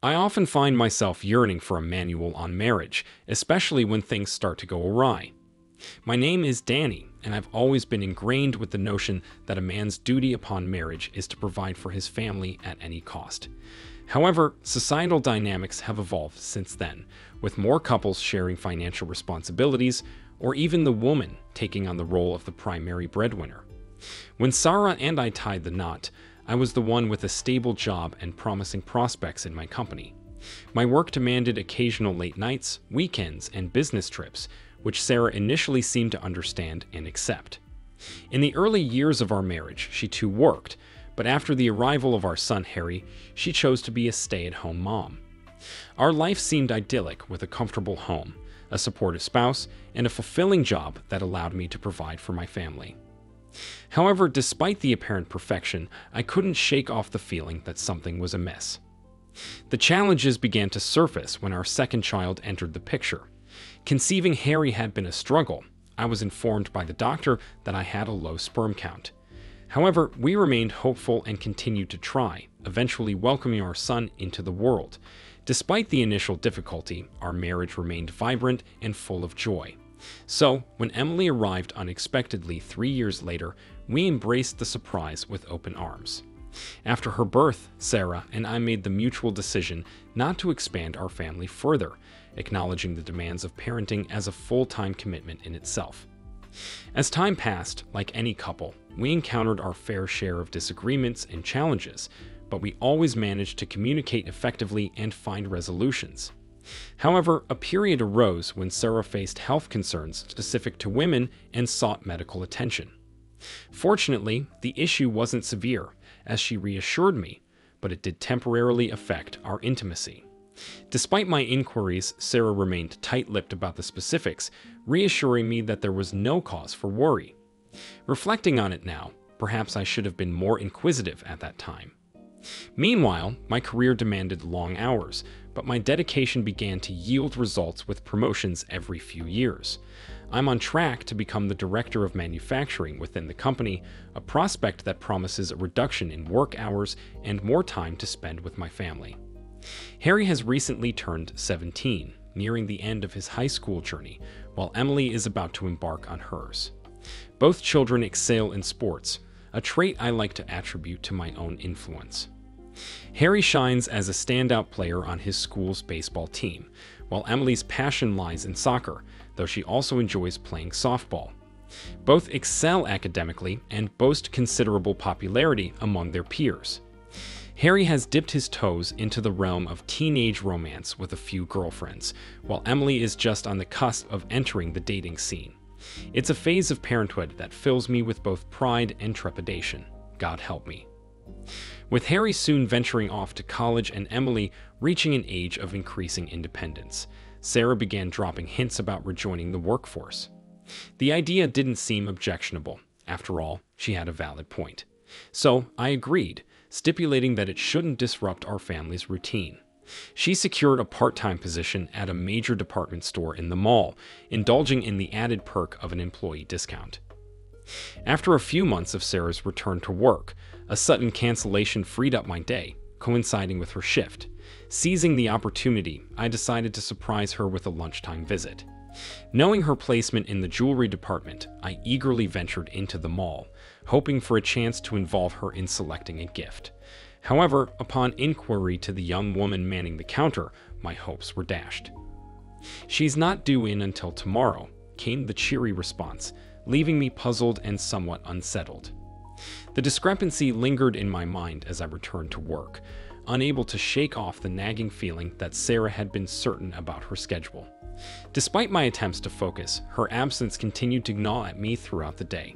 I often find myself yearning for a manual on marriage, especially when things start to go awry. My name is Danny, and I've always been ingrained with the notion that a man's duty upon marriage is to provide for his family at any cost. However, societal dynamics have evolved since then, with more couples sharing financial responsibilities, or even the woman taking on the role of the primary breadwinner. When Sarah and I tied the knot, I was the one with a stable job and promising prospects in my company. My work demanded occasional late nights, weekends, and business trips, which Sarah initially seemed to understand and accept. In the early years of our marriage, she too worked, but after the arrival of our son Harry, she chose to be a stay-at-home mom. Our life seemed idyllic with a comfortable home, a supportive spouse, and a fulfilling job that allowed me to provide for my family. However, despite the apparent perfection, I couldn't shake off the feeling that something was amiss. The challenges began to surface when our second child entered the picture. Conceiving Harry had been a struggle. I was informed by the doctor that I had a low sperm count. However, we remained hopeful and continued to try, eventually welcoming our son into the world. Despite the initial difficulty, our marriage remained vibrant and full of joy. So, when Emily arrived unexpectedly 3 years later, we embraced the surprise with open arms. After her birth, Sarah and I made the mutual decision not to expand our family further, acknowledging the demands of parenting as a full-time commitment in itself. As time passed, like any couple, we encountered our fair share of disagreements and challenges, but we always managed to communicate effectively and find resolutions. However, a period arose when Sarah faced health concerns specific to women and sought medical attention. Fortunately, the issue wasn't severe, as she reassured me, but it did temporarily affect our intimacy. Despite my inquiries, Sarah remained tight-lipped about the specifics, reassuring me that there was no cause for worry. Reflecting on it now, perhaps I should have been more inquisitive at that time. Meanwhile, my career demanded long hours, but my dedication began to yield results with promotions every few years. I'm on track to become the director of manufacturing within the company, a prospect that promises a reduction in work hours and more time to spend with my family. Harry has recently turned 17, nearing the end of his high school journey, while Emily is about to embark on hers. Both children excel in sports, a trait I like to attribute to my own influence. Harry shines as a standout player on his school's baseball team, while Emily's passion lies in soccer, though she also enjoys playing softball. Both excel academically and boast considerable popularity among their peers. Harry has dipped his toes into the realm of teenage romance with a few girlfriends, while Emily is just on the cusp of entering the dating scene. It's a phase of parenthood that fills me with both pride and trepidation. God help me. With Harry soon venturing off to college and Emily reaching an age of increasing independence, Sarah began dropping hints about rejoining the workforce. The idea didn't seem objectionable. After all, she had a valid point. So I agreed, stipulating that it shouldn't disrupt our family's routine. She secured a part-time position at a major department store in the mall, indulging in the added perk of an employee discount. After a few months of Sarah's return to work, a sudden cancellation freed up my day, coinciding with her shift. Seizing the opportunity, I decided to surprise her with a lunchtime visit. Knowing her placement in the jewelry department, I eagerly ventured into the mall, hoping for a chance to involve her in selecting a gift. However, upon inquiry to the young woman manning the counter, my hopes were dashed. "She's not due in until tomorrow," came the cheery response, leaving me puzzled and somewhat unsettled. The discrepancy lingered in my mind as I returned to work, unable to shake off the nagging feeling that Sarah had been certain about her schedule. Despite my attempts to focus, her absence continued to gnaw at me throughout the day.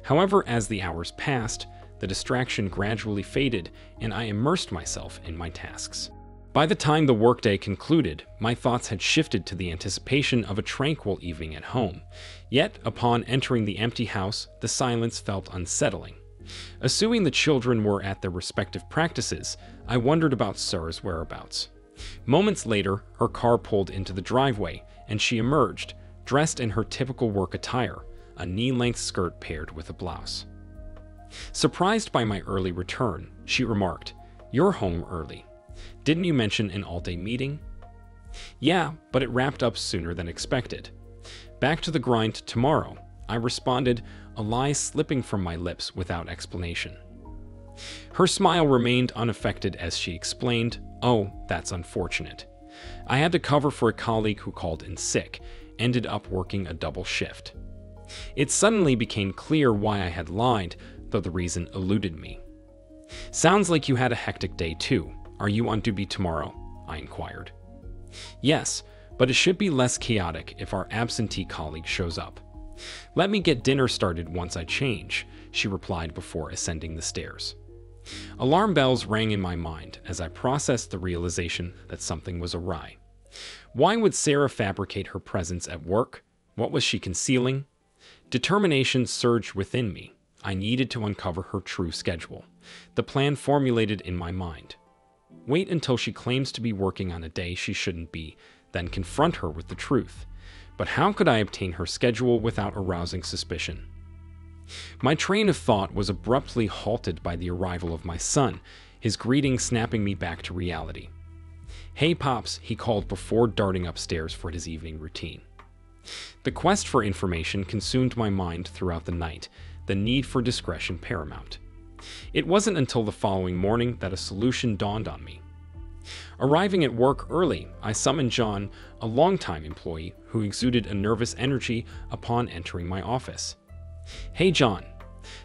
However, as the hours passed, the distraction gradually faded, and I immersed myself in my tasks. By the time the workday concluded, my thoughts had shifted to the anticipation of a tranquil evening at home. Yet, upon entering the empty house, the silence felt unsettling. Assuming the children were at their respective practices, I wondered about Sarah's whereabouts. Moments later, her car pulled into the driveway, and she emerged, dressed in her typical work attire, a knee-length skirt paired with a blouse. Surprised by my early return, she remarked, "You're home early." Didn't you mention an all-day meeting? Yeah, but it wrapped up sooner than expected. Back to the grind tomorrow, I responded, a lie slipping from my lips without explanation. Her smile remained unaffected as she explained, "Oh, that's unfortunate. I had to cover for a colleague who called in sick, ended up working a double shift." It suddenly became clear why I had lied, though the reason eluded me. "Sounds like you had a hectic day too. Are you on duty tomorrow?" I inquired. "Yes, but it should be less chaotic if our absentee colleague shows up. Let me get dinner started once I change," she replied before ascending the stairs. Alarm bells rang in my mind as I processed the realization that something was awry. Why would Sarah fabricate her presence at work? What was she concealing? Determination surged within me. I needed to uncover her true schedule. The plan formulated in my mind. Wait until she claims to be working on a day she shouldn't be, then confront her with the truth. But how could I obtain her schedule without arousing suspicion? My train of thought was abruptly halted by the arrival of my son, his greeting snapping me back to reality. "Hey, Pops," he called before darting upstairs for his evening routine. The quest for information consumed my mind throughout the night, the need for discretion paramount. It wasn't until the following morning that a solution dawned on me. Arriving at work early, I summoned John, a longtime employee who exuded a nervous energy upon entering my office. "Hey, John.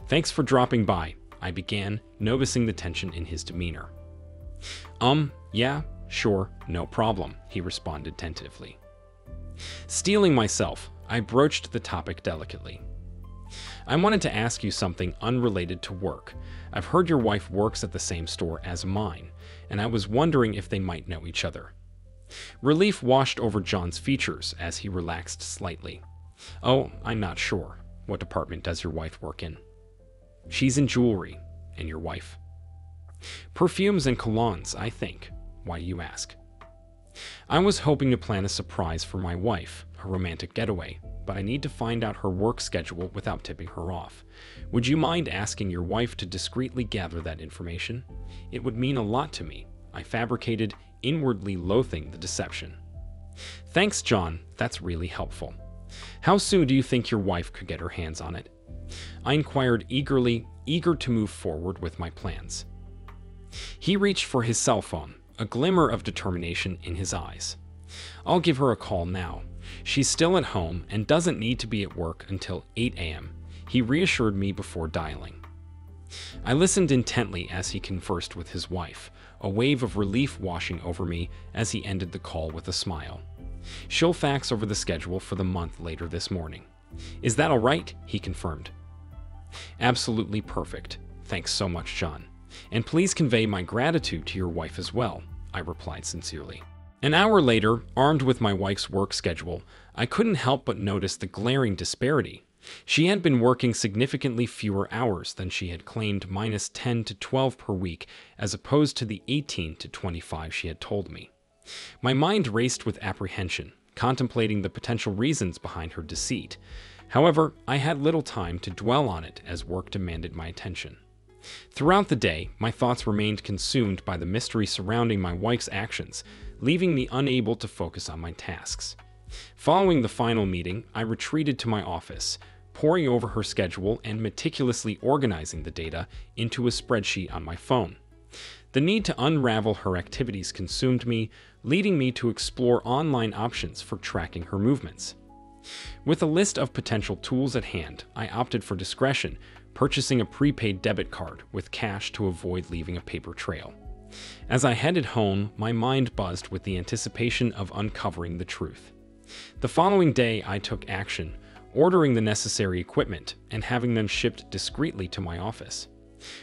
Thanks for dropping by," I began, noticing the tension in his demeanor. Yeah, sure, no problem," he responded tentatively. Steeling myself, I broached the topic delicately. "I wanted to ask you something unrelated to work. I've heard your wife works at the same store as mine, and I was wondering if they might know each other." Relief washed over John's features as he relaxed slightly. "Oh, I'm not sure. What department does your wife work in?" "She's in jewelry. And your wife?" "Perfumes and colognes, I think. Why do you ask?" "I was hoping to plan a surprise for my wife, a romantic getaway, but I need to find out her work schedule without tipping her off. Would you mind asking your wife to discreetly gather that information? It would mean a lot to me," I fabricated, inwardly loathing the deception. "Thanks, John. That's really helpful. How soon do you think your wife could get her hands on it?" I inquired eagerly, eager to move forward with my plans. He reached for his cell phone, a glimmer of determination in his eyes. "I'll give her a call now. She's still at home and doesn't need to be at work until 8 a.m., he reassured me before dialing. I listened intently as he conversed with his wife, a wave of relief washing over me as he ended the call with a smile. "She'll fax over the schedule for the month later this morning." "Is that all right?" he confirmed. "Absolutely perfect. Thanks so much, John. And please convey my gratitude to your wife as well," I replied sincerely. An hour later, armed with my wife's work schedule, I couldn't help but notice the glaring disparity. She had been working significantly fewer hours than she had claimed, minus 10 to 12 per week, as opposed to the 18 to 25 she had told me. My mind raced with apprehension, contemplating the potential reasons behind her deceit. However, I had little time to dwell on it as work demanded my attention. Throughout the day, my thoughts remained consumed by the mystery surrounding my wife's actions, leaving me unable to focus on my tasks. Following the final meeting, I retreated to my office, poring over her schedule and meticulously organizing the data into a spreadsheet on my phone. The need to unravel her activities consumed me, leading me to explore online options for tracking her movements. With a list of potential tools at hand, I opted for discretion, purchasing a prepaid debit card with cash to avoid leaving a paper trail. As I headed home, my mind buzzed with the anticipation of uncovering the truth. The following day, I took action, ordering the necessary equipment and having them shipped discreetly to my office.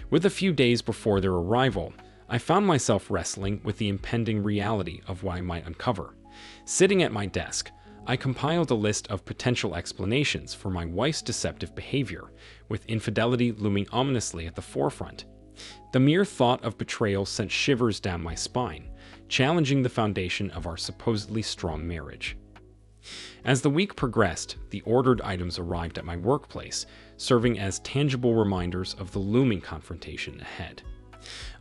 With a few days before their arrival, I found myself wrestling with the impending reality of what I might uncover. Sitting at my desk, I compiled a list of potential explanations for my wife's deceptive behavior, with infidelity looming ominously at the forefront. The mere thought of betrayal sent shivers down my spine, challenging the foundation of our supposedly strong marriage. As the week progressed, the ordered items arrived at my workplace, serving as tangible reminders of the looming confrontation ahead.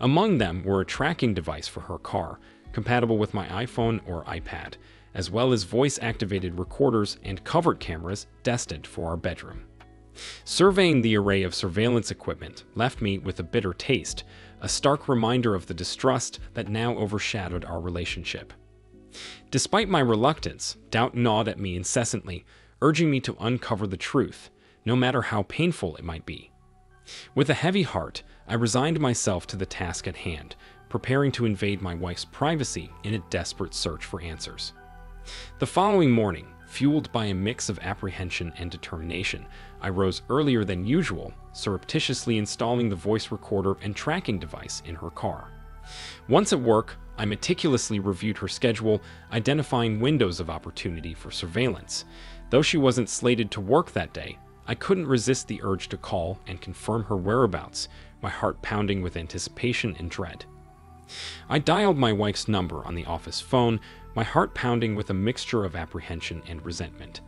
Among them were a tracking device for her car, compatible with my iPhone or iPad, as well as voice-activated recorders and covert cameras destined for our bedroom. Surveying the array of surveillance equipment left me with a bitter taste, a stark reminder of the distrust that now overshadowed our relationship. Despite my reluctance, doubt gnawed at me incessantly, urging me to uncover the truth, no matter how painful it might be. With a heavy heart, I resigned myself to the task at hand, preparing to invade my wife's privacy in a desperate search for answers. The following morning, fueled by a mix of apprehension and determination, I rose earlier than usual, surreptitiously installing the voice recorder and tracking device in her car. Once at work, I meticulously reviewed her schedule, identifying windows of opportunity for surveillance. Though she wasn't slated to work that day, I couldn't resist the urge to call and confirm her whereabouts, my heart pounding with anticipation and dread. I dialed my wife's number on the office phone, my heart pounding with a mixture of apprehension and resentment.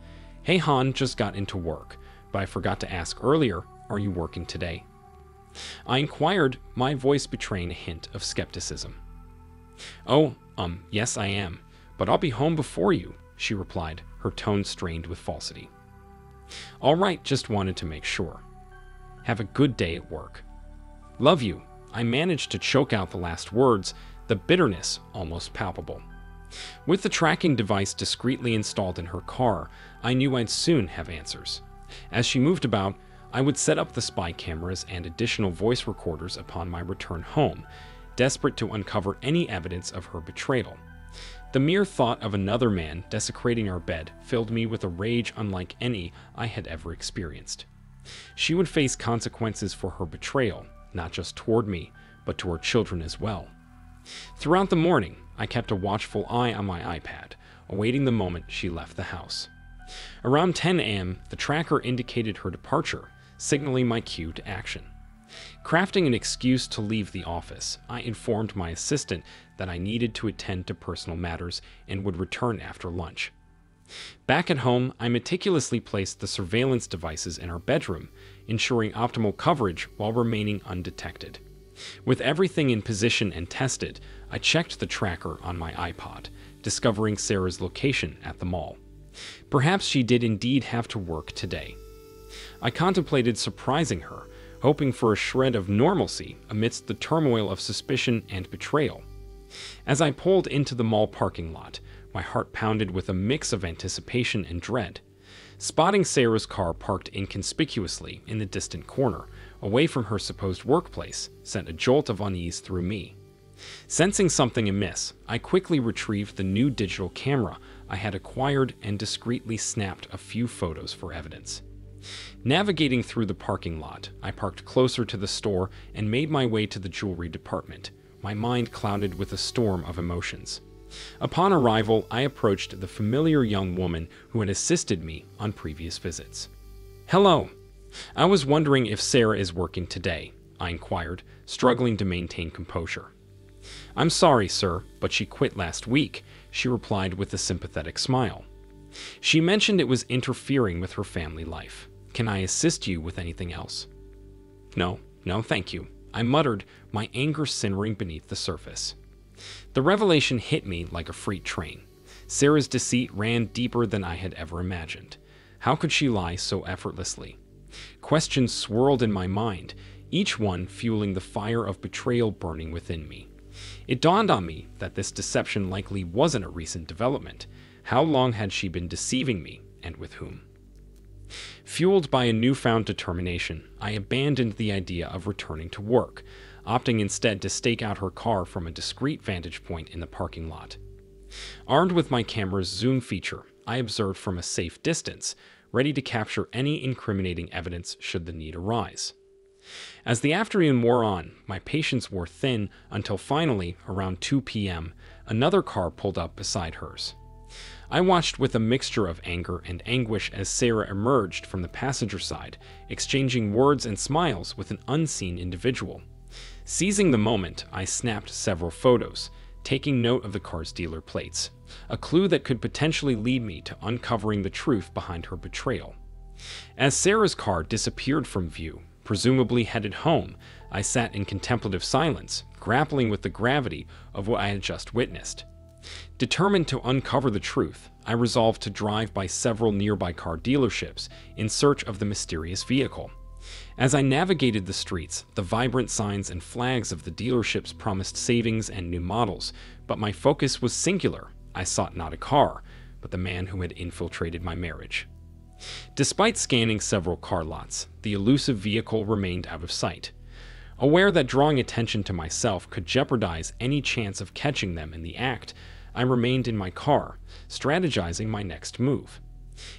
"Hey hon, just got into work, but I forgot to ask earlier, are you working today?" I inquired, my voice betraying a hint of skepticism. "Oh, yes I am, but I'll be home before you," she replied, her tone strained with falsity. "All right, just wanted to make sure. Have a good day at work." "Love you." I managed to choke out the last words, the bitterness almost palpable. With the tracking device discreetly installed in her car, I knew I'd soon have answers. As she moved about, I would set up the spy cameras and additional voice recorders upon my return home, desperate to uncover any evidence of her betrayal. The mere thought of another man desecrating our bed filled me with a rage unlike any I had ever experienced. She would face consequences for her betrayal, not just toward me, but to her children as well. Throughout the morning, I kept a watchful eye on my iPad, awaiting the moment she left the house. Around 10 a.m., the tracker indicated her departure, signaling my cue to action. Crafting an excuse to leave the office, I informed my assistant that I needed to attend to personal matters and would return after lunch. Back at home, I meticulously placed the surveillance devices in our bedroom, ensuring optimal coverage while remaining undetected. With everything in position and tested, I checked the tracker on my iPod, discovering Sarah's location at the mall. Perhaps she did indeed have to work today. I contemplated surprising her, hoping for a shred of normalcy amidst the turmoil of suspicion and betrayal. As I pulled into the mall parking lot, my heart pounded with a mix of anticipation and dread. Spotting Sarah's car parked inconspicuously in the distant corner, away from her supposed workplace, sent a jolt of unease through me. Sensing something amiss, I quickly retrieved the new digital camera I had acquired and discreetly snapped a few photos for evidence. Navigating through the parking lot, I parked closer to the store and made my way to the jewelry department, my mind clouded with a storm of emotions. Upon arrival, I approached the familiar young woman who had assisted me on previous visits. "Hello. I was wondering if Sarah is working today," I inquired, struggling to maintain composure. "I'm sorry, sir, but she quit last week," she replied with a sympathetic smile. "She mentioned it was interfering with her family life. Can I assist you with anything else?" No, thank you," I muttered, my anger simmering beneath the surface. The revelation hit me like a freight train. Sarah's deceit ran deeper than I had ever imagined. How could she lie so effortlessly? Questions swirled in my mind, each one fueling the fire of betrayal burning within me. It dawned on me that this deception likely wasn't a recent development. How long had she been deceiving me, and with whom? Fueled by a newfound determination, I abandoned the idea of returning to work, opting instead to stake out her car from a discreet vantage point in the parking lot. Armed with my camera's zoom feature, I observed from a safe distance, ready to capture any incriminating evidence should the need arise. As the afternoon wore on, my patience wore thin until finally, around 2 p.m., another car pulled up beside hers. I watched with a mixture of anger and anguish as Sarah emerged from the passenger side, exchanging words and smiles with an unseen individual. Seizing the moment, I snapped several photos, taking note of the car's dealer plates, a clue that could potentially lead me to uncovering the truth behind her betrayal. As Sarah's car disappeared from view, presumably headed home, I sat in contemplative silence, grappling with the gravity of what I had just witnessed. Determined to uncover the truth, I resolved to drive by several nearby car dealerships in search of the mysterious vehicle. As I navigated the streets, the vibrant signs and flags of the dealerships promised savings and new models, but my focus was singular. I sought not a car, but the man who had infiltrated my marriage. Despite scanning several car lots, the elusive vehicle remained out of sight. Aware that drawing attention to myself could jeopardize any chance of catching them in the act, I remained in my car, strategizing my next move.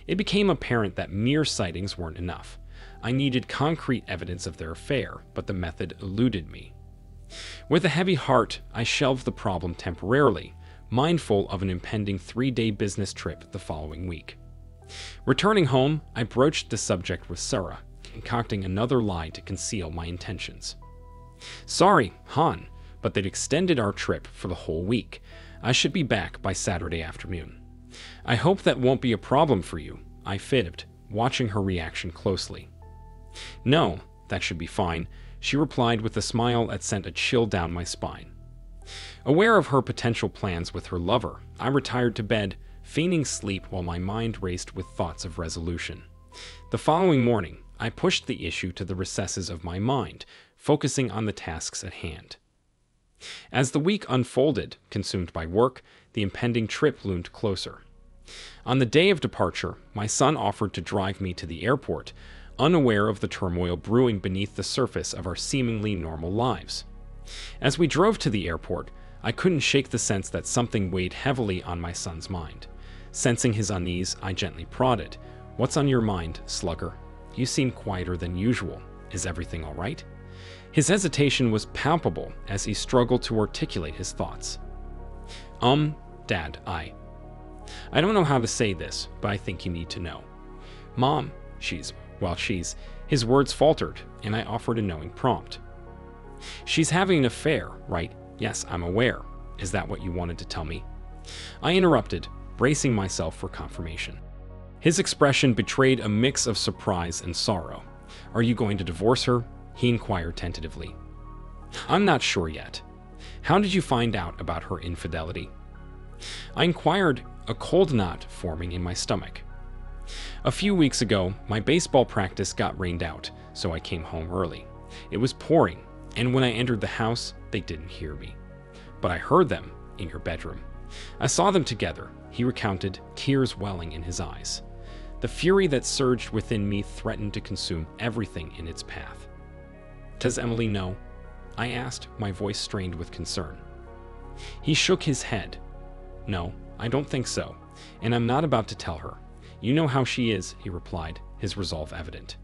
It became apparent that mere sightings weren't enough. I needed concrete evidence of their affair, but the method eluded me. With a heavy heart, I shelved the problem temporarily, mindful of an impending 3-day business trip the following week. Returning home, I broached the subject with Sarah, concocting another lie to conceal my intentions. "Sorry, Han, but they'd extended our trip for the whole week. I should be back by Saturday afternoon. I hope that won't be a problem for you," I fibbed, watching her reaction closely. "No, that should be fine," she replied with a smile that sent a chill down my spine. Aware of her potential plans with her lover, I retired to bed, feigning sleep while my mind raced with thoughts of resolution. The following morning, I pushed the issue to the recesses of my mind, focusing on the tasks at hand. As the week unfolded, consumed by work, the impending trip loomed closer. On the day of departure, my son offered to drive me to the airport, unaware of the turmoil brewing beneath the surface of our seemingly normal lives. As we drove to the airport, I couldn't shake the sense that something weighed heavily on my son's mind. Sensing his unease, I gently prodded. "What's on your mind, slugger? You seem quieter than usual. Is everything all right?" His hesitation was palpable as he struggled to articulate his thoughts. Dad, I don't know how to say this, but I think you need to know. Mom, his words faltered, and I offered a knowing prompt. "She's having an affair, right? Yes, I'm aware. Is that what you wanted to tell me?" I interrupted, bracing myself for confirmation. His expression betrayed a mix of surprise and sorrow. "Are you going to divorce her?" he inquired tentatively. "I'm not sure yet. How did you find out about her infidelity?" I inquired, a cold knot forming in my stomach. "A few weeks ago, my baseball practice got rained out, so I came home early. It was pouring, and when I entered the house, they didn't hear me. But I heard them in your bedroom. I saw them together," he recounted, tears welling in his eyes. The fury that surged within me threatened to consume everything in its path. "Does Emily know?" I asked, my voice strained with concern. He shook his head. "No, I don't think so, and I'm not about to tell her. You know how she is," he replied, his resolve evident.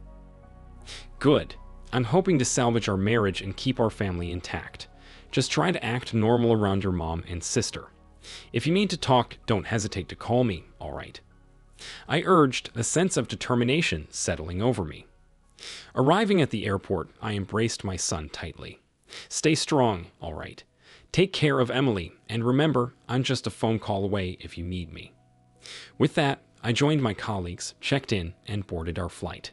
"Good. I'm hoping to salvage our marriage and keep our family intact. Just try to act normal around your mom and sister. If you need to talk, don't hesitate to call me, all right?" I urged, a sense of determination settling over me. Arriving at the airport, I embraced my son tightly. "Stay strong, all right? Take care of Emily, and remember, I'm just a phone call away if you need me." With that, I joined my colleagues, checked in, and boarded our flight.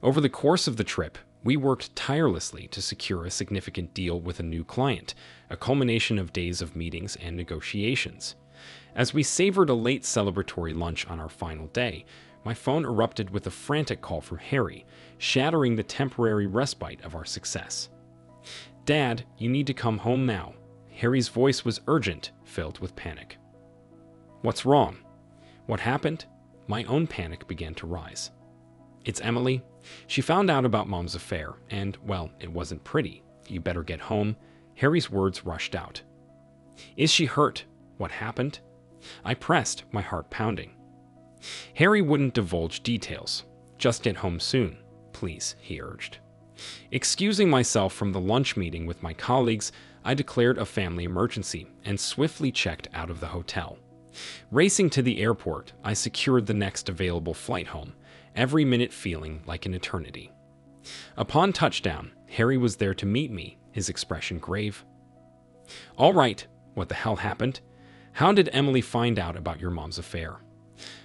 Over the course of the trip, we worked tirelessly to secure a significant deal with a new client, a culmination of days of meetings and negotiations. As we savored a late celebratory lunch on our final day, my phone erupted with a frantic call from Harry, shattering the temporary respite of our success. "Dad, you need to come home now." Harry's voice was urgent, filled with panic. "What's wrong? What happened?" My own panic began to rise. "It's Emily. She found out about Mom's affair, and, well, it wasn't pretty. You better get home." Harry's words rushed out. "Is she hurt? What happened?" I pressed, my heart pounding. Harry wouldn't divulge details. "Just get home soon, please," he urged. Excusing myself from the lunch meeting with my colleagues, I declared a family emergency and swiftly checked out of the hotel. Racing to the airport, I secured the next available flight home, every minute feeling like an eternity. Upon touchdown, Harry was there to meet me, his expression grave. "All right, what the hell happened? How did Emily find out about your mom's affair?"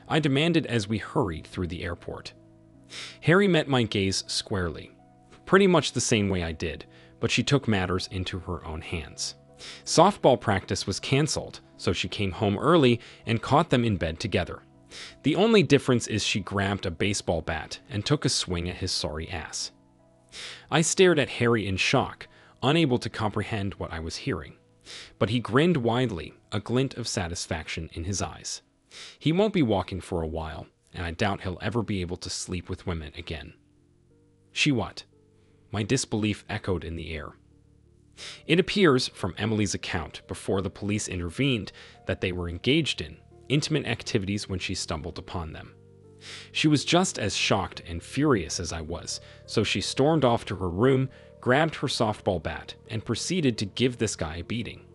I demanded as we hurried through the airport. Harry met my gaze squarely. "Pretty much the same way I did, but she took matters into her own hands. Softball practice was canceled, so she came home early and caught them in bed together. The only difference is she grabbed a baseball bat and took a swing at his sorry ass. I stared at Harry in shock, unable to comprehend what I was hearing. But he grinned widely, a glint of satisfaction in his eyes. He won't be walking for a while, and I doubt he'll ever be able to sleep with women again. She what? My disbelief echoed in the air. It appears, from Emily's account before the police intervened, that they were engaged in intimate activities when she stumbled upon them. She was just as shocked and furious as I was, so she stormed off to her room, grabbed her softball bat, and proceeded to give this guy a beating.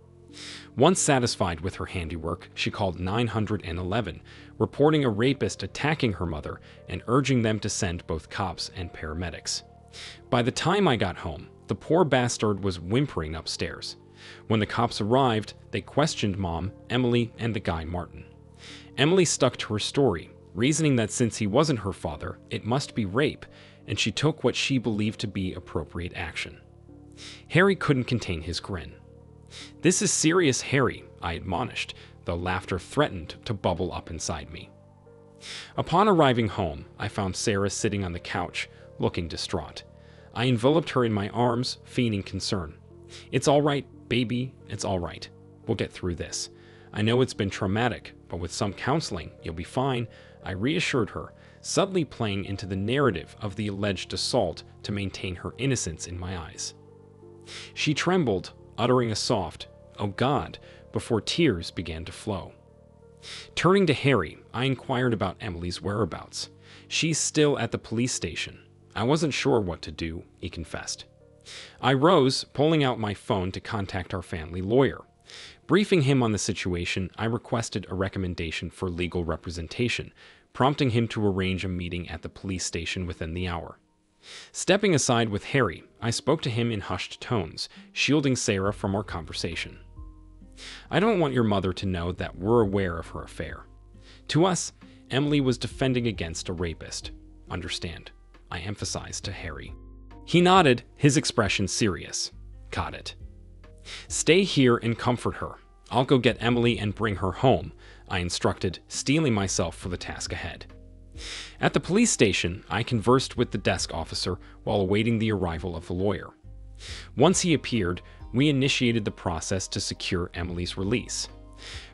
Once satisfied with her handiwork, she called 911, reporting a rapist attacking her mother and urging them to send both cops and paramedics. By the time I got home, the poor bastard was whimpering upstairs. When the cops arrived, they questioned Mom, Emily, and the guy Martin. Emily stuck to her story, reasoning that since he wasn't her father, it must be rape, and she took what she believed to be appropriate action. Harry couldn't contain his grin. "This is serious, Harry," I admonished, though laughter threatened to bubble up inside me. Upon arriving home, I found Sarah sitting on the couch, looking distraught. I enveloped her in my arms, feigning concern. "It's all right, baby, it's all right. We'll get through this. I know it's been traumatic, but with some counseling, you'll be fine," I reassured her, subtly playing into the narrative of the alleged assault to maintain her innocence in my eyes. She trembled, uttering a soft, "Oh God," before tears began to flow. Turning to Harry, I inquired about Emily's whereabouts. "She's still at the police station. I wasn't sure what to do," he confessed. I rose, pulling out my phone to contact our family lawyer. Briefing him on the situation, I requested a recommendation for legal representation, prompting him to arrange a meeting at the police station within the hour. Stepping aside with Harry, I spoke to him in hushed tones, shielding Sarah from our conversation. "I don't want your mother to know that we're aware of her affair. To us, Emily was defending against a rapist. Understand?" I emphasized to Harry. He nodded, his expression serious. "Got it." "Stay here and comfort her. I'll go get Emily and bring her home," I instructed, steeling myself for the task ahead. At the police station, I conversed with the desk officer while awaiting the arrival of the lawyer. Once he appeared, we initiated the process to secure Emily's release.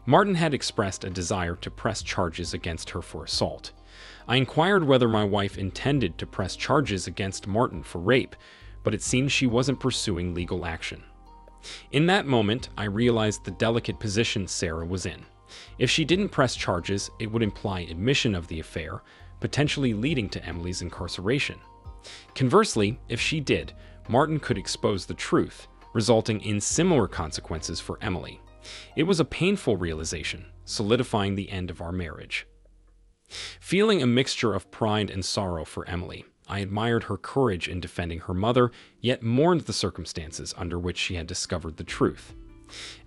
Martin had expressed a desire to press charges against her for assault. I inquired whether my wife intended to press charges against Martin for rape, but it seemed she wasn't pursuing legal action. In that moment, I realized the delicate position Sarah was in. If she didn't press charges, it would imply admission of the affair, potentially leading to Emily's incarceration. Conversely, if she did, Martin could expose the truth, resulting in similar consequences for Emily. It was a painful realization, solidifying the end of our marriage. Feeling a mixture of pride and sorrow for Emily, I admired her courage in defending her mother, yet mourned the circumstances under which she had discovered the truth.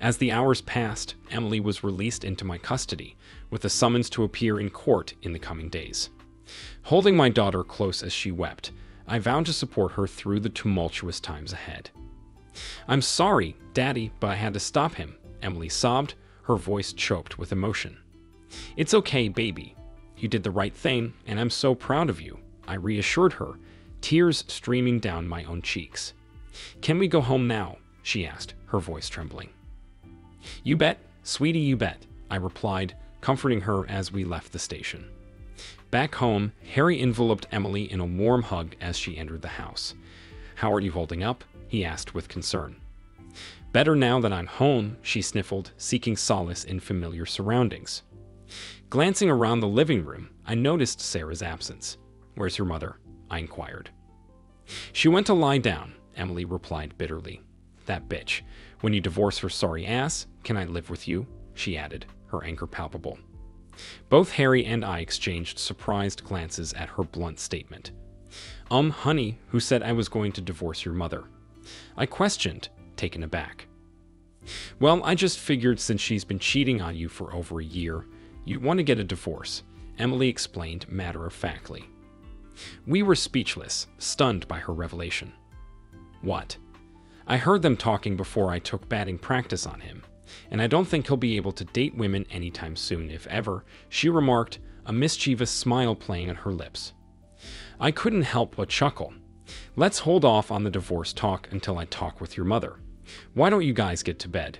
As the hours passed, Emily was released into my custody, with a summons to appear in court in the coming days. Holding my daughter close as she wept, I vowed to support her through the tumultuous times ahead. "I'm sorry, Daddy, but I had to stop him," Emily sobbed, her voice choked with emotion. "It's okay, baby. You did the right thing, and I'm so proud of you," I reassured her, tears streaming down my own cheeks. "Can we go home now?" she asked, her voice trembling. "You bet, sweetie, you bet," I replied, comforting her as we left the station. Back home, Harry enveloped Emily in a warm hug as she entered the house. "How are you holding up?" he asked with concern. "Better now that I'm home," she sniffled, seeking solace in familiar surroundings. Glancing around the living room, I noticed Sarah's absence. "Where's your mother?" I inquired. "She went to lie down," Emily replied bitterly. "That bitch. When you divorce her sorry ass, can I live with you?" she added, her anger palpable. Both Harry and I exchanged surprised glances at her blunt statement. Honey, who said I was going to divorce your mother?" I questioned, taken aback. "Well, I just figured since she's been cheating on you for over a year, you'd want to get a divorce," Emily explained matter-of-factly. We were speechless, stunned by her revelation. "What?" I heard them talking before I took batting practice on him, and I don't think he'll be able to date women anytime soon, if ever," she remarked, a mischievous smile playing on her lips. I couldn't help but chuckle. "Let's hold off on the divorce talk until I talk with your mother. Why don't you guys get to bed?"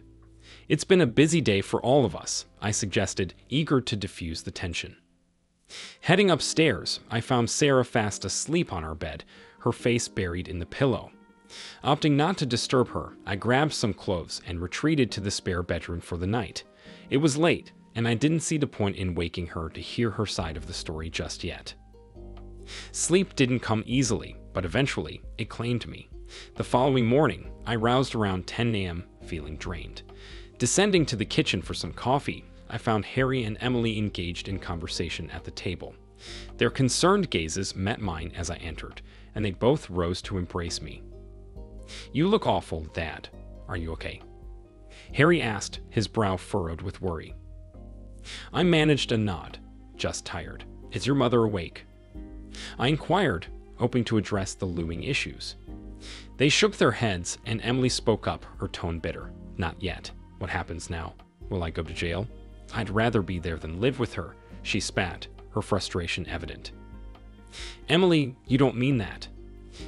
"It's been a busy day for all of us," I suggested, eager to diffuse the tension. Heading upstairs, I found Sarah fast asleep on our bed, her face buried in the pillow. Opting not to disturb her, I grabbed some clothes and retreated to the spare bedroom for the night. It was late, and I didn't see the point in waking her to hear her side of the story just yet. Sleep didn't come easily, but eventually it claimed me. The following morning, I roused around 10 a.m., feeling drained. Descending to the kitchen for some coffee, I found Harry and Emily engaged in conversation at the table. Their concerned gazes met mine as I entered, and they both rose to embrace me. "You look awful, Dad. Are you okay?" Harry asked, his brow furrowed with worry. I managed a nod. "Just tired. Is your mother awake?" I inquired, hoping to address the looming issues. They shook their heads, and Emily spoke up, her tone bitter. "Not yet. What happens now? Will I go to jail?" "I'd rather be there than live with her," she spat, her frustration evident. "Emily, you don't mean that.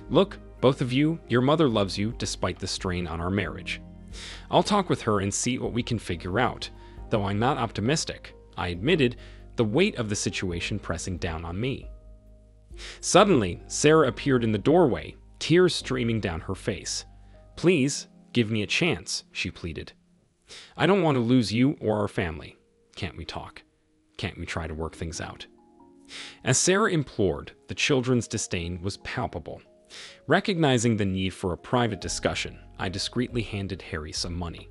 Look, both of you, your mother loves you despite the strain on our marriage. I'll talk with her and see what we can figure out, though I'm not optimistic," I admitted, the weight of the situation pressing down on me. Suddenly, Sarah appeared in the doorway, tears streaming down her face. "Please, give me a chance," she pleaded. "I don't want to lose you or our family. Can't we talk? Can't we try to work things out?" As Sarah implored, the children's disdain was palpable. Recognizing the need for a private discussion, I discreetly handed Harry some money.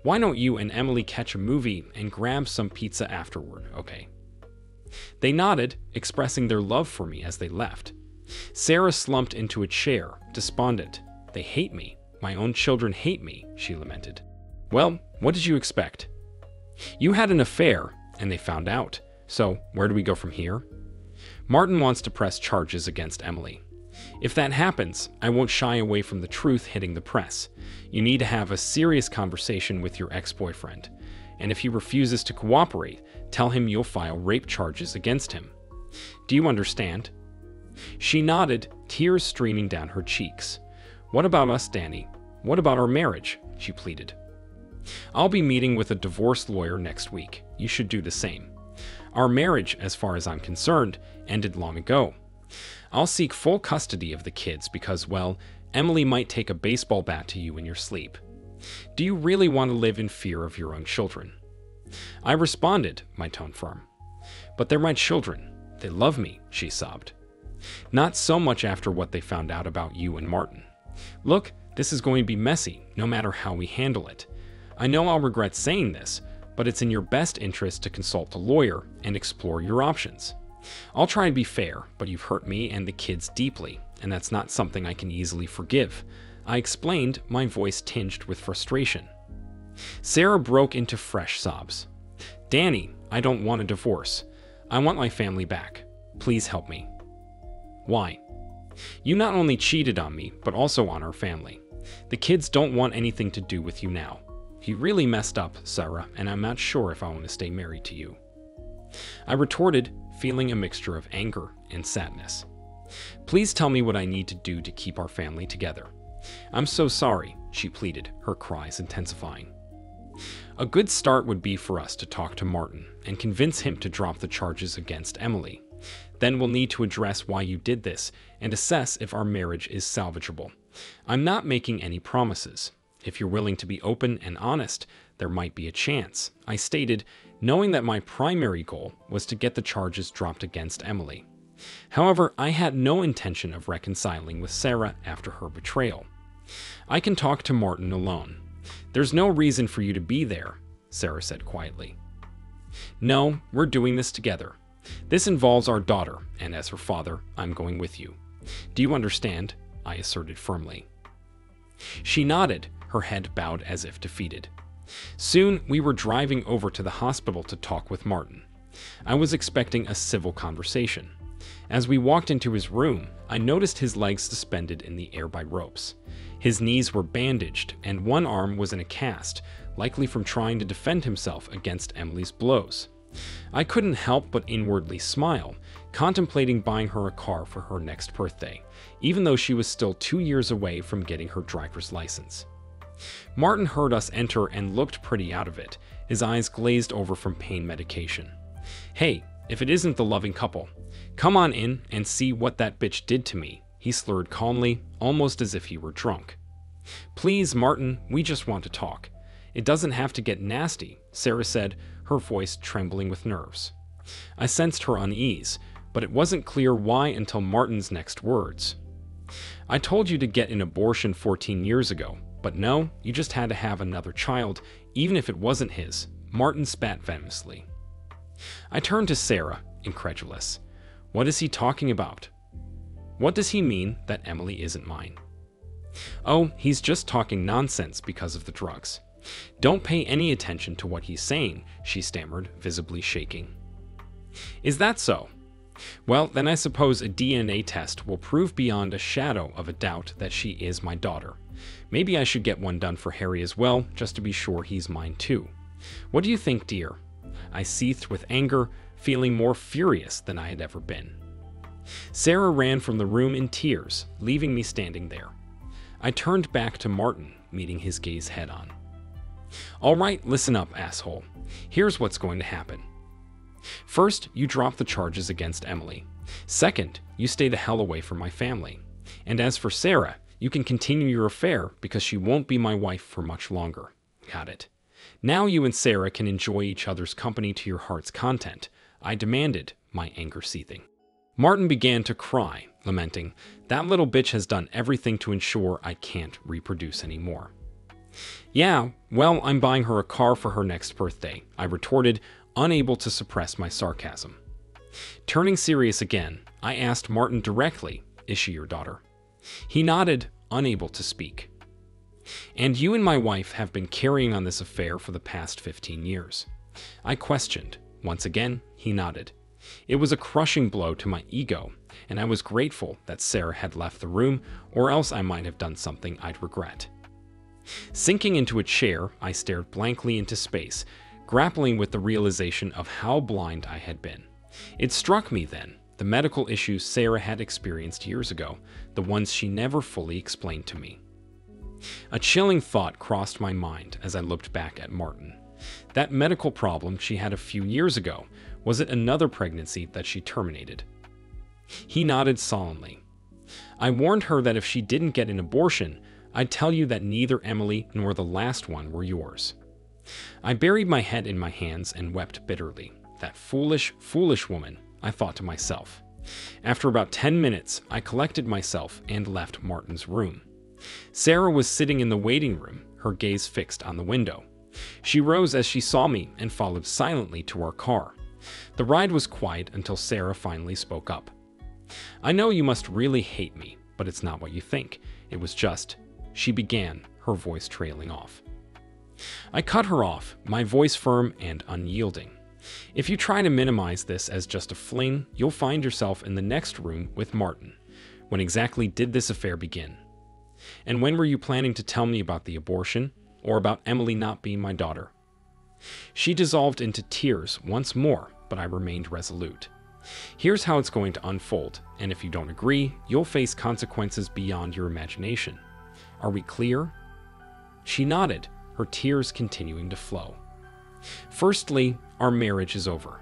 "Why don't you and Emily catch a movie and grab some pizza afterward, okay?" They nodded, expressing their love for me as they left. Sarah slumped into a chair, despondent. "They hate me. My own children hate me," she lamented. "Well, what did you expect? You had an affair, and they found out. So, where do we go from here?" "Martin wants to press charges against Emily. If that happens, I won't shy away from the truth hitting the press. You need to have a serious conversation with your ex-boyfriend, and if he refuses to cooperate, tell him you'll file rape charges against him. Do you understand?" She nodded, tears streaming down her cheeks. "What about us, Danny? What about our marriage?" she pleaded. "I'll be meeting with a divorce lawyer next week. You should do the same. Our marriage, as far as I'm concerned, ended long ago. I'll seek full custody of the kids because, well, Emily might take a baseball bat to you in your sleep. Do you really want to live in fear of your own children?" I responded, my tone firm. "But they're my children. They love me," she sobbed. "Not so much after what they found out about you and Martin. Look, this is going to be messy, no matter how we handle it. I know I'll regret saying this, but it's in your best interest to consult a lawyer and explore your options. I'll try and be fair, but you've hurt me and the kids deeply, and that's not something I can easily forgive," I explained, my voice tinged with frustration. Sarah broke into fresh sobs. "Danny, I don't want a divorce. I want my family back. Please help me." "Why?" "You not only cheated on me, but also on our family. The kids don't want anything to do with you now. You really messed up, Sarah, and I'm not sure if I want to stay married to you." I retorted, feeling a mixture of anger and sadness. "Please tell me what I need to do to keep our family together. I'm so sorry," she pleaded, her cries intensifying. "A good start would be for us to talk to Martin and convince him to drop the charges against Emily. Then we'll need to address why you did this and assess if our marriage is salvageable. I'm not making any promises. If you're willing to be open and honest, there might be a chance," I stated, knowing that my primary goal was to get the charges dropped against Emily. However, I had no intention of reconciling with Sarah after her betrayal. "I can talk to Martin alone. There's no reason for you to be there," Sarah said quietly. "No, we're doing this together. This involves our daughter, and as her father, I'm going with you. Do you understand?" I asserted firmly. She nodded, her head bowed as if defeated. Soon, we were driving over to the hospital to talk with Martin. I was expecting a civil conversation. As we walked into his room, I noticed his legs suspended in the air by ropes. His knees were bandaged, and one arm was in a cast, likely from trying to defend himself against Emily's blows. I couldn't help but inwardly smile, contemplating buying her a car for her next birthday, even though she was still 2 years away from getting her driver's license. Martin heard us enter and looked pretty out of it, his eyes glazed over from pain medication. "Hey, if it isn't the loving couple, come on in and see what that bitch did to me," he slurred calmly, almost as if he were drunk. "Please, Martin, we just want to talk. It doesn't have to get nasty," Sarah said, her voice trembling with nerves. I sensed her unease, but it wasn't clear why until Martin's next words. "I told you to get an abortion 14 years ago, but no, you just had to have another child, even if it wasn't his," Martin spat venomously. I turned to Sarah, incredulous. "What is he talking about? What does he mean that Emily isn't mine?" "Oh, he's just talking nonsense because of the drugs. Don't pay any attention to what he's saying," she stammered, visibly shaking. "Is that so? Well, then I suppose a DNA test will prove beyond a shadow of a doubt that she is my daughter. Maybe I should get one done for Harry as well, just to be sure he's mine too. What do you think, dear?" I seethed with anger, feeling more furious than I had ever been. Sarah ran from the room in tears, leaving me standing there. I turned back to Martin, meeting his gaze head-on. "All right, listen up, asshole. Here's what's going to happen. First, you drop the charges against Emily. Second, you stay the hell away from my family. And as for Sarah, you can continue your affair because she won't be my wife for much longer. Got it? Now you and Sarah can enjoy each other's company to your heart's content," I demanded, my anger seething. Martin began to cry, lamenting, "That little bitch has done everything to ensure I can't reproduce anymore." "Yeah, well, I'm buying her a car for her next birthday," I retorted, unable to suppress my sarcasm. Turning serious again, I asked Martin directly, "Is she your daughter?" He nodded, unable to speak. "And you and my wife have been carrying on this affair for the past 15 years. I questioned. Once again, he nodded. It was a crushing blow to my ego, and I was grateful that Sarah had left the room, or else I might have done something I'd regret. Sinking into a chair, I stared blankly into space, grappling with the realization of how blind I had been. It struck me then, the medical issues Sarah had experienced years ago, the ones she never fully explained to me. A chilling thought crossed my mind as I looked back at Martin. That medical problem she had a few years ago, was it another pregnancy that she terminated? He nodded solemnly. "I warned her that if she didn't get an abortion, I'd tell you that neither Emily nor the last one were yours." I buried my head in my hands and wept bitterly. That foolish, foolish woman, I thought to myself. After about 10 minutes, I collected myself and left Martin's room. Sarah was sitting in the waiting room, her gaze fixed on the window. She rose as she saw me and followed silently to our car. The ride was quiet until Sarah finally spoke up. "I know you must really hate me, but it's not what you think. It was just," she began, her voice trailing off. I cut her off, my voice firm and unyielding. "If you try to minimize this as just a fling, you'll find yourself in the next room with Martin. When exactly did this affair begin? And when were you planning to tell me about the abortion, or about Emily not being my daughter?" She dissolved into tears once more, but I remained resolute. "Here's how it's going to unfold, and if you don't agree, you'll face consequences beyond your imagination. Are we clear?" She nodded, her tears continuing to flow. "Firstly, our marriage is over.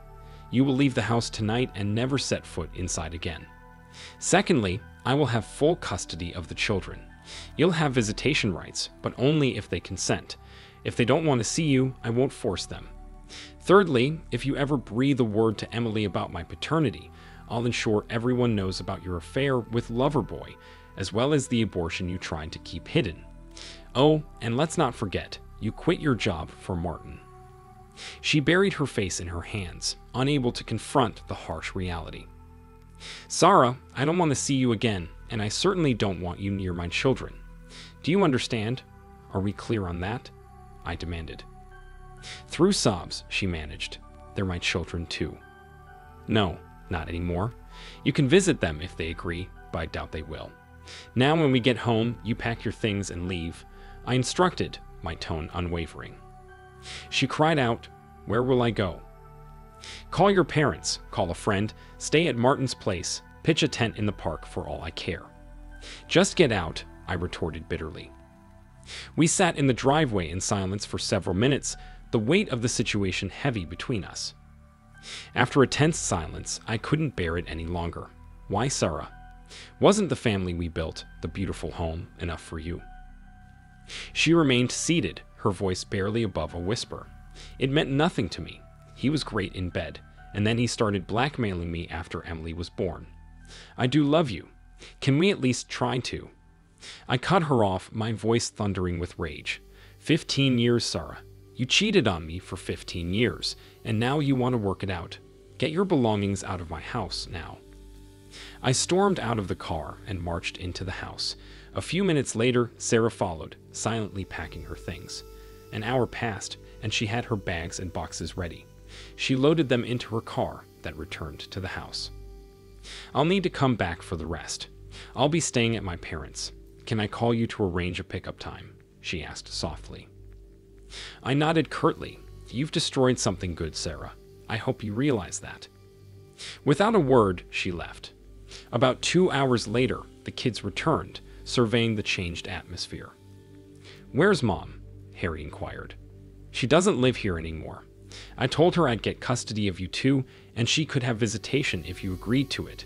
You will leave the house tonight and never set foot inside again. Secondly, I will have full custody of the children. You'll have visitation rights, but only if they consent. If they don't want to see you, I won't force them. Thirdly, if you ever breathe a word to Emily about my paternity, I'll ensure everyone knows about your affair with Loverboy, as well as the abortion you tried to keep hidden. Oh, and let's not forget, you quit your job for Martin." She buried her face in her hands, unable to confront the harsh reality. "Sarah, I don't want to see you again, and I certainly don't want you near my children. Do you understand? Are we clear on that?" I demanded. Through sobs, she managed, "They're my children too." "No, not anymore. You can visit them if they agree, but I doubt they will. Now when we get home, you pack your things and leave, I instructed, my tone unwavering. She cried out, "Where will I go?" "Call your parents, call a friend, stay at Martin's place, pitch a tent in the park for all I care." "Just get out," I retorted bitterly. We sat in the driveway in silence for several minutes, the weight of the situation heavy between us. After a tense silence, I couldn't bear it any longer. "Why, Sarah? Wasn't the family we built, the beautiful home, enough for you?" She remained seated, her voice barely above a whisper. It meant nothing to me. He was great in bed, and then he started blackmailing me after Emily was born. "I do love you. Can we at least try to?" I cut her off, my voice thundering with rage. 15 years, Sarah. You cheated on me for 15 years, and now you want to work it out. Get your belongings out of my house now. I stormed out of the car and marched into the house. A few minutes later, Sarah followed, silently packing her things. An hour passed, and she had her bags and boxes ready. She loaded them into her car that returned to the house. "I'll need to come back for the rest. I'll be staying at my parents'. Can I call you to arrange a pickup time?" she asked softly. I nodded curtly. "You've destroyed something good, Sarah. I hope you realize that." Without a word, she left. About 2 hours later, the kids returned, surveying the changed atmosphere. "Where's Mom?" Harry inquired. "She doesn't live here anymore. I told her I'd get custody of you two, and she could have visitation if you agreed to it.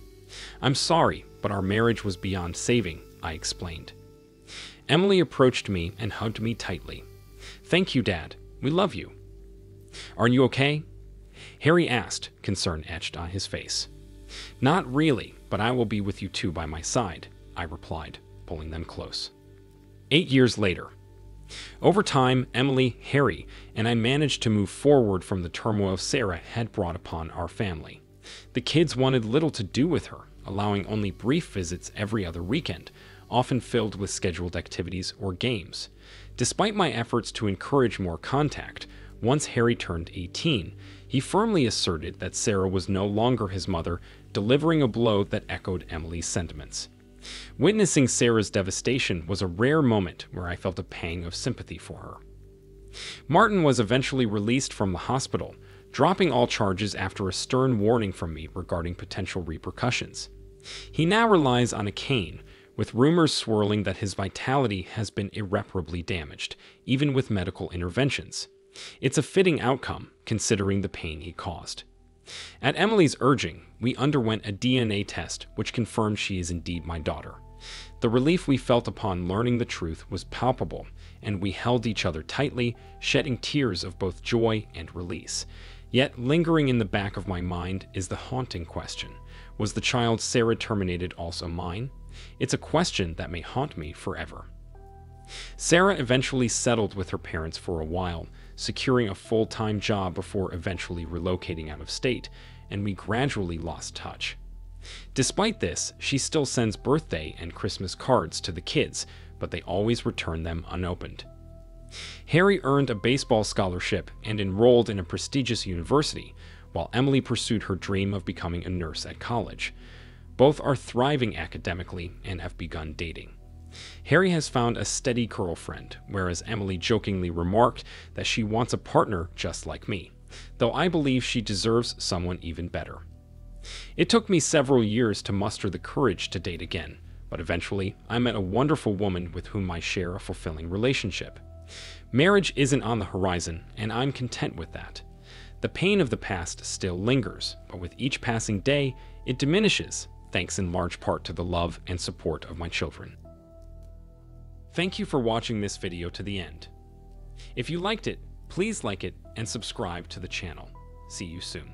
I'm sorry, but our marriage was beyond saving," I explained. Emily approached me and hugged me tightly. "Thank you, Dad. We love you." "Are you okay?" Harry asked, concern etched on his face. "Not really, but I will be with you two by my side," I replied, pulling them close. 8 years later. Over time, Emily, Harry, and I managed to move forward from the turmoil Sarah had brought upon our family. The kids wanted little to do with her, allowing only brief visits every other weekend, often filled with scheduled activities or games. Despite my efforts to encourage more contact, once Harry turned 18, he firmly asserted that Sarah was no longer his mother, delivering a blow that echoed Emily's sentiments. Witnessing Sarah's devastation was a rare moment where I felt a pang of sympathy for her. Martin was eventually released from the hospital, dropping all charges after a stern warning from me regarding potential repercussions. He now relies on a cane, with rumors swirling that his vitality has been irreparably damaged, even with medical interventions. It's a fitting outcome, considering the pain he caused. At Emily's urging, we underwent a DNA test which confirmed she is indeed my daughter. The relief we felt upon learning the truth was palpable, and we held each other tightly, shedding tears of both joy and release. Yet lingering in the back of my mind is the haunting question: was the child Sarah terminated also mine? It's a question that may haunt me forever. Sarah eventually settled with her parents for a while, securing a full-time job before eventually relocating out of state, and we gradually lost touch. Despite this, she still sends birthday and Christmas cards to the kids, but they always return them unopened. Harry earned a baseball scholarship and enrolled in a prestigious university, while Emily pursued her dream of becoming a nurse at college. Both are thriving academically and have begun dating. Harry has found a steady girlfriend, whereas Emily jokingly remarked that she wants a partner just like me, though I believe she deserves someone even better. It took me several years to muster the courage to date again, but eventually I met a wonderful woman with whom I share a fulfilling relationship. Marriage isn't on the horizon, and I'm content with that. The pain of the past still lingers, but with each passing day, it diminishes, thanks in large part to the love and support of my children. Thank you for watching this video to the end. If you liked it, please like it and subscribe to the channel. See you soon.